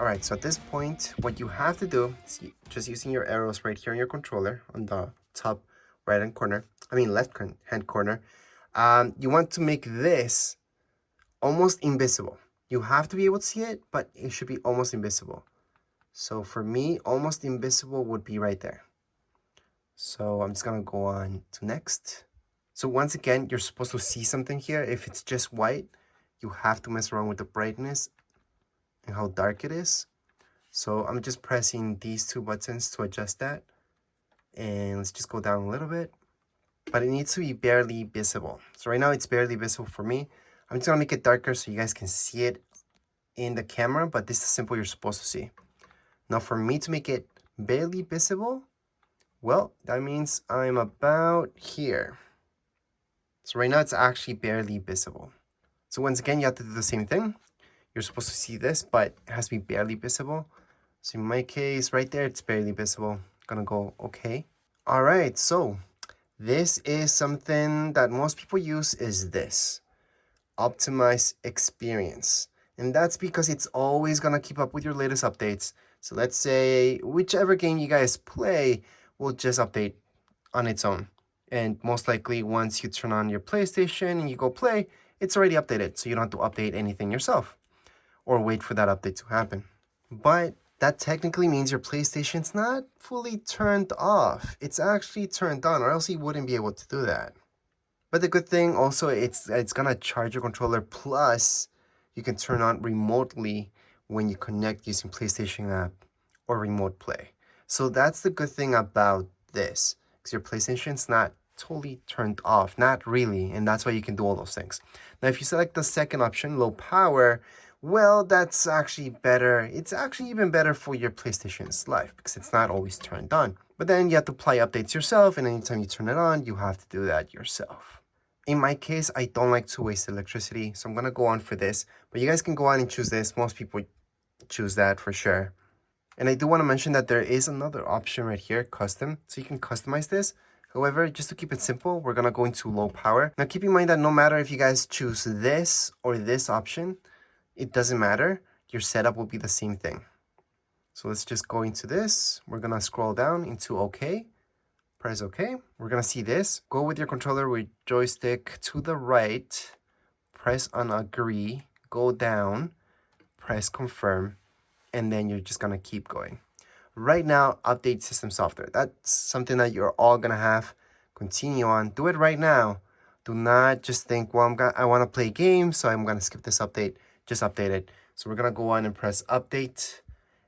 All right, so at this point, what you have to do is just using your arrows right here on your controller on the top right-hand corner, left-hand corner, you want to make this almost invisible. You have to be able to see it, but it should be almost invisible. So for me, almost invisible would be right there. So I'm just gonna go on to next. So once again, you're supposed to see something here. If it's just white, you have to mess around with the brightness and how dark it is. So I'm just pressing these two buttons to adjust that. And let's just go down a little bit. But it needs to be barely visible. So right now it's barely visible for me. I'm just gonna make it darker so you guys can see it in the camera, but this is simple you're supposed to see. Now for me to make it barely visible, well, that means I'm about here. So right now it's actually barely visible. So once again, you have to do the same thing. You're supposed to see this, but it has to be barely visible. So in my case, right there, it's barely visible. I'm gonna go okay. All right, so this is something that most people use is this, optimize experience. And that's because it's always gonna keep up with your latest updates. So let's say whichever game you guys play will just update on its own. And most likely once you turn on your PlayStation and you go play, it's already updated. So you don't have to update anything yourself or wait for that update to happen. But that technically means your PlayStation's not fully turned off. It's actually turned on, or else you wouldn't be able to do that. But the good thing also, it's gonna charge your controller, plus you can turn on remotely when you connect using PlayStation app or remote play. So that's the good thing about this, because your PlayStation's not totally turned off, not really, and that's why you can do all those things. Now, if you select the second option, low power, well, that's actually better. It's actually even better for your PlayStation's life because it's not always turned on. But then you have to apply updates yourself, and anytime you turn it on, you have to do that yourself. In my case, I don't like to waste electricity, so I'm gonna go on for this. But you guys can go on and choose this. Most people choose that for sure. And I do want to mention that there is another option right here, custom, so you can customize this. However, just to keep it simple, we're gonna go into low power. Now keep in mind that no matter if you guys choose this or this option, it doesn't matter. Your setup will be the same thing. So let's just go into this. We're gonna scroll down into OK. Press OK. We're gonna see this. Go with your controller with joystick to the right. Press on agree. Go down. Press confirm. And then you're just gonna keep going. Right now, update system software. That's something that you're all gonna have. Continue on. Do it right now. Do not just think, well, I wanna play games, so I'm gonna skip this update. Just update it. So we're gonna go on and press update,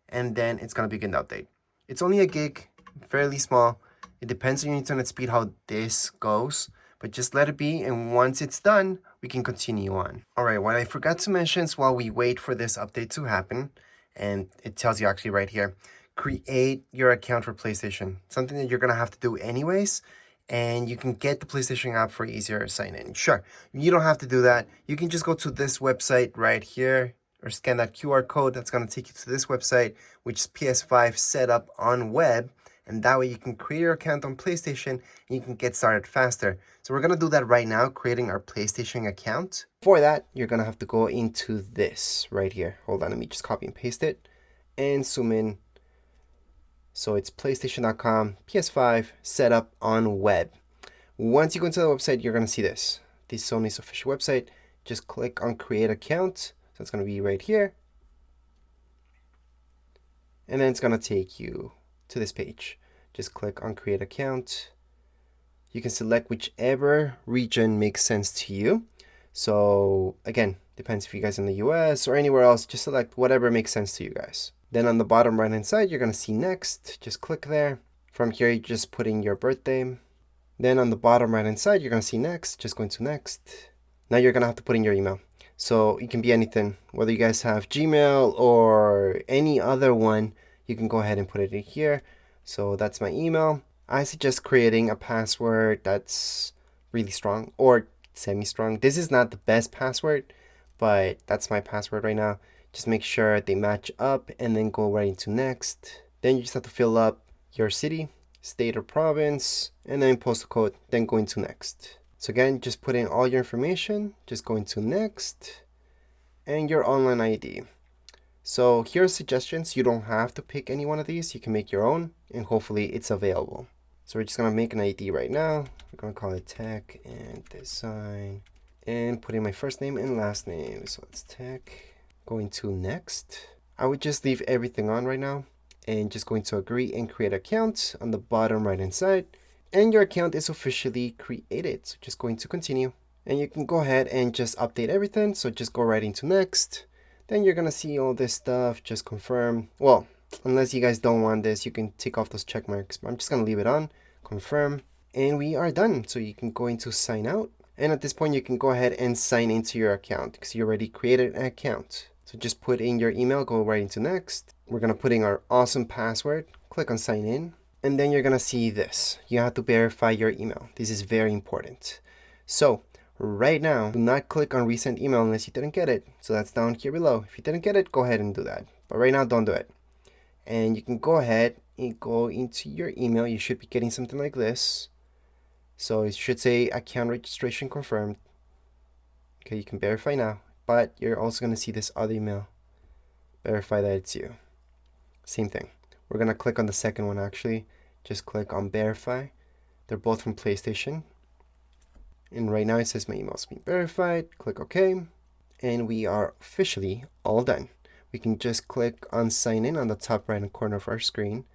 and then it's gonna begin the update. It's only a gig, fairly small. It depends on your internet speed how this goes, but just let it be, and once it's done, we can continue on. All right, what I forgot to mention is while we wait for this update to happen, and it tells you actually right here, create your account for PlayStation, something that you're gonna have to do anyways. And you can get the PlayStation app for easier sign in. Sure, you don't have to do that. You can just go to this website right here or scan that QR code. That's going to take you to this website, which is PS5 Setup on web. And that way you can create your account on PlayStation and you can get started faster. So we're going to do that right now, creating our PlayStation account. For that, you're going to have to go into this right here. Hold on, let me just copy and paste it and zoom in. So it's PlayStation.com, PS5, setup on web. Once you go into the website, you're going to see this. This is Sony's official website. Just click on create account. So it's going to be right here. And then it's going to take you to this page. Just click on create account. You can select whichever region makes sense to you. So again, depends if you guys in the US or anywhere else, just select whatever makes sense to you guys. Then on the bottom right hand side, you're going to see next. Just click there. From here, you just put in your birthday. Then on the bottom right hand side, you're going to see next. Just go into next. Now you're going to have to put in your email. So it can be anything, whether you guys have Gmail or any other one, you can go ahead and put it in here. So that's my email. I suggest creating a password that's really strong or semi-strong. This is not the best password, but that's my password right now. Just make sure they match up and then go right into next. Then you just have to fill up your city, state or province, and then postal code, then go into next. So again, just put in all your information, just go into next, and your online ID. So here are suggestions. You don't have to pick any one of these. You can make your own, and hopefully it's available. So we're just gonna make an ID right now. We're gonna call it tech and design, and put in my first name and last name. So it's tech. Going to next. I would just leave everything on right now, and just going to agree and create an account on the bottom right hand side. And your account is officially created. So just going to continue. And you can go ahead and just update everything. So just go right into next. Then you're gonna see all this stuff, just confirm. Well, unless you guys don't want this, you can take off those check marks. But I'm just gonna leave it on, confirm, and we are done. So you can go into sign out. And at this point, you can go ahead and sign into your account because you already created an account. So just put in your email, go right into next. We're gonna put in our awesome password, click on sign in, and then you're gonna see this. You have to verify your email. This is very important. So right now, do not click on resend email unless you didn't get it. So that's down here below. If you didn't get it, go ahead and do that. But right now, don't do it. And you can go ahead and go into your email. You should be getting something like this. So it should say account registration confirmed. Okay, you can verify now. But you're also going to see this other email. Verify that it's you. Same thing. We're going to click on the second one actually. Just click on verify. They're both from PlayStation. And right now it says my email's been verified. Click OK. And we are officially all done. We can just click on sign in on the top right hand corner of our screen.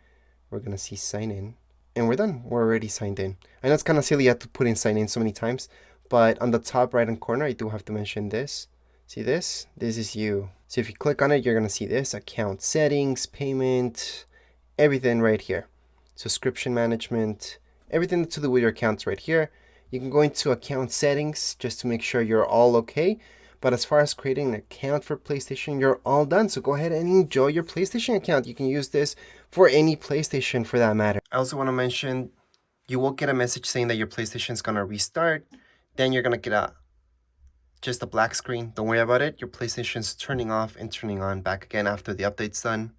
We're going to see sign in. And we're done. We're already signed in. I know it's kind of silly you have to put in sign in so many times. But on the top right hand corner, I do have to mention this. See this? This is you. So if you click on it, you're going to see this. Account settings, payment, everything right here. Subscription management, everything to do with your accounts right here. You can go into account settings just to make sure you're all okay. But as far as creating an account for PlayStation, you're all done. So go ahead and enjoy your PlayStation account. You can use this for any PlayStation for that matter. I also want to mention, you will get a message saying that your PlayStation is going to restart. Then you're going to get just a black screen. Don't worry about it. Your PlayStation's turning off and turning on back again after the update's done.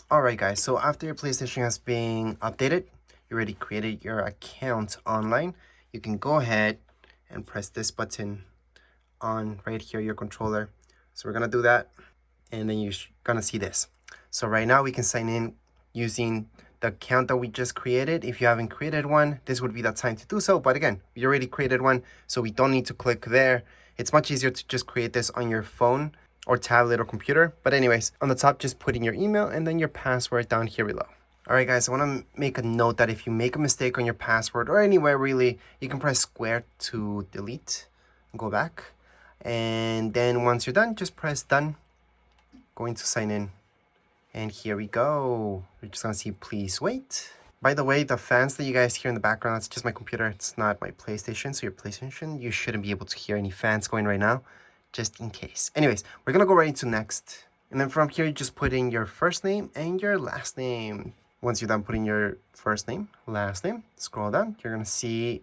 Alright guys, so after your PlayStation has been updated, you already created your account online, you can go ahead and press this button on right here, your controller. So we're gonna do that, and then you're gonna see this. So right now we can sign in using the account that we just created. If you haven't created one, this would be the time to do so. But again, we already created one, so we don't need to click there. It's much easier to just create this on your phone or tablet or computer. But anyways, on the top, just put in your email and then your password down here below. All right, guys, I want to make a note that if you make a mistake on your password or anywhere really, you can press square to delete and go back. And then once you're done, just press done. Going to sign in. And here we go. We're just going to see please wait. By the way, the fans that you guys hear in the background, that's just my computer. It's not my PlayStation. So your PlayStation, you shouldn't be able to hear any fans going right now, just in case. Anyways, we're going to go right into next. And then from here, you just put in your first name and your last name. Once you're done putting your first name, last name, scroll down. You're going to see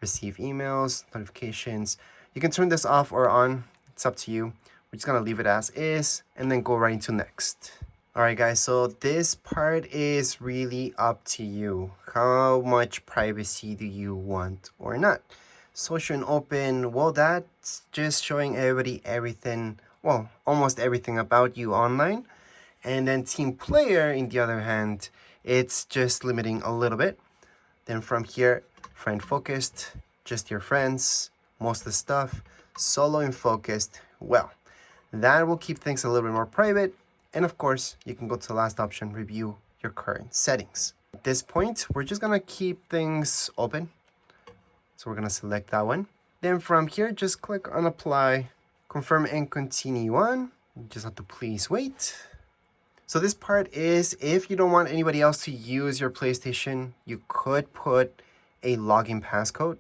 receive emails, notifications. You can turn this off or on. It's up to you. We're just going to leave it as is and then go right into next. Alright guys, so this part is really up to you. How much privacy do you want or not? Social and open, well, that's just showing everybody everything, well, almost everything about you online. And then team player, in the other hand, it's just limiting a little bit. Then from here, friend focused, just your friends, most of the stuff. Solo and focused, well, that will keep things a little bit more private. And of course, you can go to the last option, review your current settings. At this point, we're just gonna keep things open. So we're gonna select that one. Then from here, just click on apply, confirm and continue on. You just have to please wait. So this part is, if you don't want anybody else to use your PlayStation, you could put a login passcode.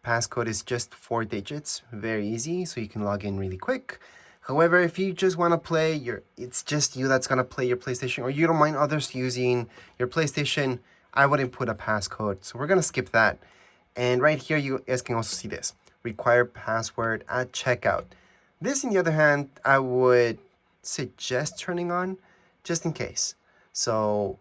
Passcode is just 4 digits, very easy, so you can log in really quick. However, if you just want to play, it's just you that's going to play your PlayStation, or you don't mind others using your PlayStation, I wouldn't put a passcode. So we're going to skip that. And right here, you guys can also see this. Required password at checkout. This, on the other hand, I would suggest turning on just in case. So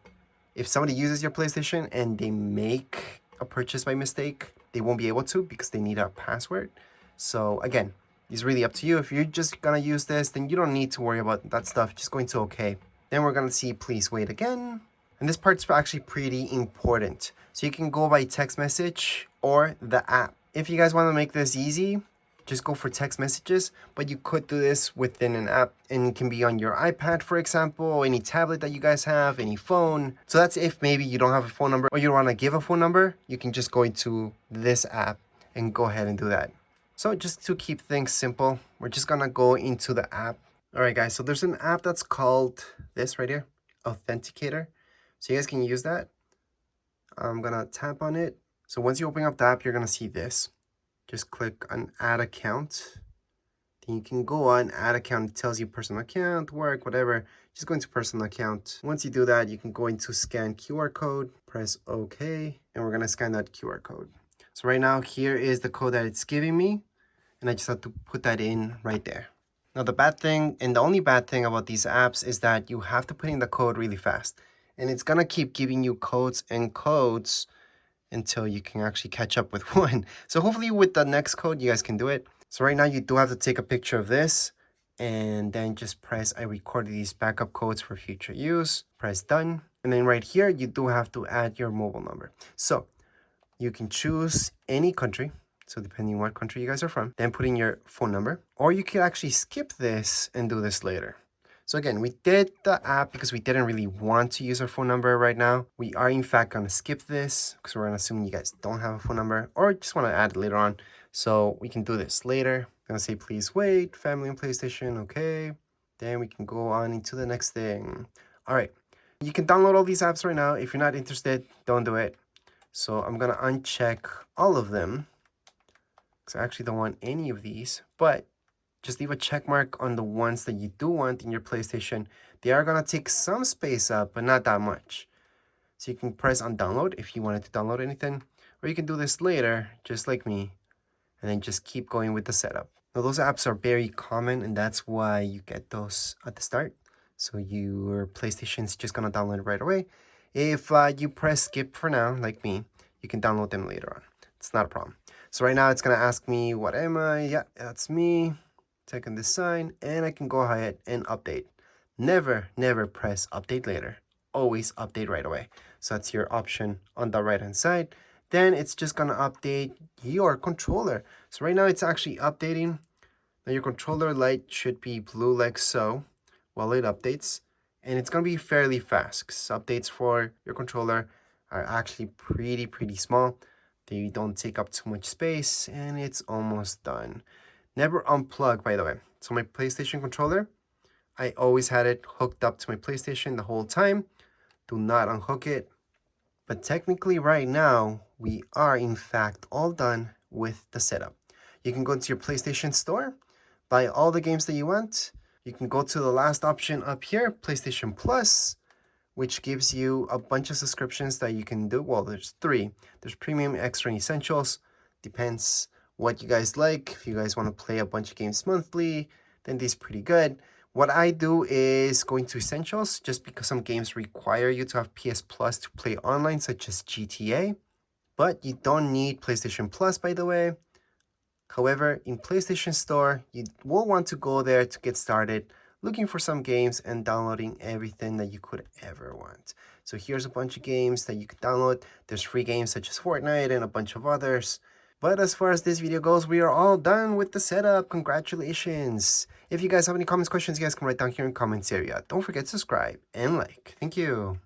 if somebody uses your PlayStation and they make a purchase by mistake, they won't be able to because they need a password. So again, It's really up to you. If you're just gonna use this, then you don't need to worry about that stuff. Just going to OK. Then we're gonna see please wait again. And this part's actually pretty important. So you can go by text message or the app. If you guys want to make this easy, just go for text messages, but you could do this within an app, and it can be on your iPad, for example, any tablet that you guys have, any phone. So that's if maybe you don't have a phone number or you don't want to give a phone number, you can just go into this app and go ahead and do that. So just to keep things simple, we're just gonna go into the app. All right, guys, so there's an app that's called this right here, Authenticator. So you guys can use that. I'm gonna tap on it. So once you open up the app, you're gonna see this. Just click on add account. Then you can go on add account. It tells you personal account, work, whatever. Just go into personal account. Once you do that, you can go into scan QR code, press OK, and we're gonna scan that QR code. So right now, here is the code that it's giving me, and I just have to put that in right there. Now the bad thing, and the only bad thing about these apps, is that you have to put in the code really fast. And it's gonna keep giving you codes and codes until you can actually catch up with one. So hopefully with the next code, you guys can do it. So right now you do have to take a picture of this and then just press I recorded these backup codes for future use, press done. And then right here, you do have to add your mobile number. So you can choose any country. So depending on what country you guys are from, then put in your phone number, or you could actually skip this and do this later. So again, we did the app because we didn't really want to use our phone number right now. We are in fact going to skip this because we're going to assume you guys don't have a phone number or just want to add it later on. So we can do this later. I'm going to say, please wait, family and PlayStation, okay. Then we can go on into the next thing. All right, you can download all these apps right now. If you're not interested, don't do it. So I'm going to uncheck all of them because I actually don't want any of these, but just leave a check mark on the ones that you do want in your PlayStation. They are going to take some space up, but not that much. So you can press on download if you wanted to download anything, or you can do this later, just like me, and then just keep going with the setup. Now, those apps are very common, and that's why you get those at the start. So your PlayStation's just going to download it right away. If you press skip for now, like me, you can download them later on. It's not a problem. So right now, it's going to ask me, what am I? Yeah, that's me. Click on this sign, and I can go ahead and update. Never press update later. Always update right away. So that's your option on the right hand side. Then it's just gonna update your controller. So right now it's actually updating. Now your controller light should be blue like so while it updates. And it's gonna be fairly fast because updates for your controller are actually pretty small. They don't take up too much space, and it's almost done. Never unplug, by the way. So my PlayStation controller, I always had it hooked up to my PlayStation the whole time. Do not unhook it. But technically right now, we are in fact all done with the setup. You can go to your PlayStation store, buy all the games that you want. You can go to the last option up here, PlayStation Plus, which gives you a bunch of subscriptions that you can do. Well, there's 3. There's Premium, Extra, and Essentials. Depends what you guys like. If you guys want to play a bunch of games monthly, then this is pretty good. What I do is go into Essentials just because some games require you to have PS Plus to play online, such as GTA. But you don't need PlayStation Plus, by the way. However, in PlayStation Store, you will want to go there to get started looking for some games and downloading everything that you could ever want. So here's a bunch of games that you can download. There's free games such as Fortnite and a bunch of others. But as far as this video goes, we are all done with the setup. Congratulations. If you guys have any comments, questions, you guys can write down here in the comments area. Don't forget to subscribe and like. Thank you.